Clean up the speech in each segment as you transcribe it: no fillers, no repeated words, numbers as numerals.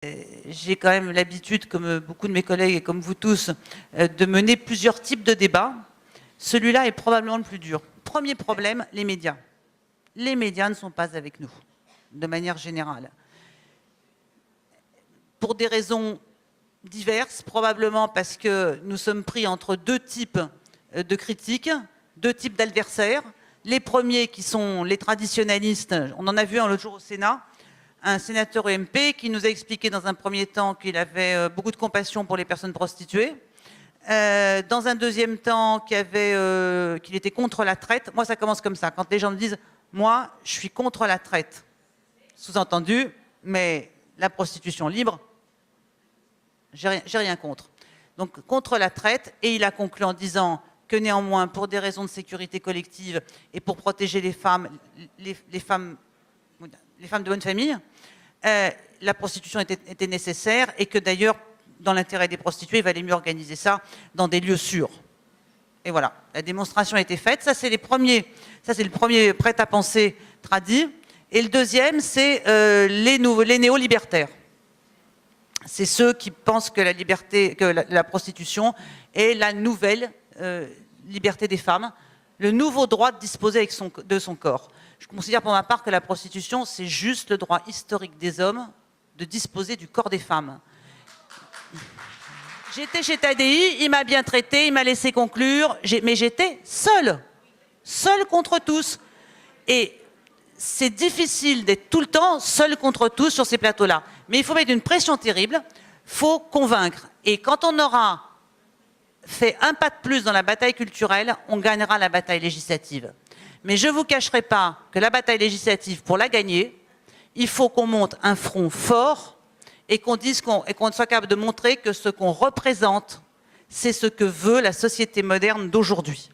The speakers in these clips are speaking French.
J'ai quand même l'habitude, comme beaucoup de mes collègues et comme vous tous, de mener plusieurs types de débats. Celui-là est probablement le plus dur. Premier problème, les médias. Les médias ne sont pas avec nous, de manière générale. Pour des raisons diverses, probablement parce que nous sommes pris entre deux types de critiques, deux types d'adversaires. Les premiers qui sont les traditionnalistes, on en a vu un l'autre jour au Sénat, un sénateur UMP qui nous a expliqué dans un premier temps qu'il avait beaucoup de compassion pour les personnes prostituées. Dans un deuxième temps, qu'il était contre la traite. Moi, ça commence comme ça. Quand les gens me disent « moi, je suis contre la traite », sous-entendu, mais la prostitution libre, j'ai rien contre. Donc, contre la traite, et il a conclu en disant que néanmoins, pour des raisons de sécurité collective et pour protéger les femmes de bonne famille, la prostitution était nécessaire et que d'ailleurs, dans l'intérêt des prostituées, il valait mieux organiser ça dans des lieux sûrs. Et voilà, la démonstration a été faite. Ça, c'est le premier prêt-à-penser tradit. Et le deuxième, c'est les néo-libertaires. C'est ceux qui pensent que la prostitution est la nouvelle liberté des femmes, le nouveau droit de disposer de son corps. Je considère pour ma part que la prostitution, c'est juste le droit historique des hommes de disposer du corps des femmes. J'étais chez Tadi, il m'a bien traité, il m'a laissé conclure, mais j'étais seule contre tous. Et c'est difficile d'être tout le temps seul contre tous sur ces plateaux-là. Mais il faut mettre une pression terrible, il faut convaincre. Et quand on aura fait un pas de plus dans la bataille culturelle, on gagnera la bataille législative. Mais je ne vous cacherai pas que la bataille législative, pour la gagner, il faut qu'on monte un front fort et qu'on soit capable de montrer que ce qu'on représente, c'est ce que veut la société moderne d'aujourd'hui.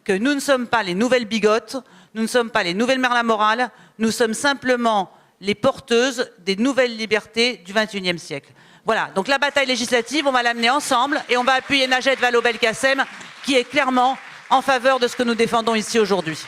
Que nous ne sommes pas les nouvelles bigotes, nous ne sommes pas les nouvelles mères la morale, nous sommes simplement les porteuses des nouvelles libertés du XXIe siècle. Voilà, donc la bataille législative, on va l'amener ensemble et on va appuyer Najat Vallaud-Belkacem qui est clairement en faveur de ce que nous défendons ici aujourd'hui.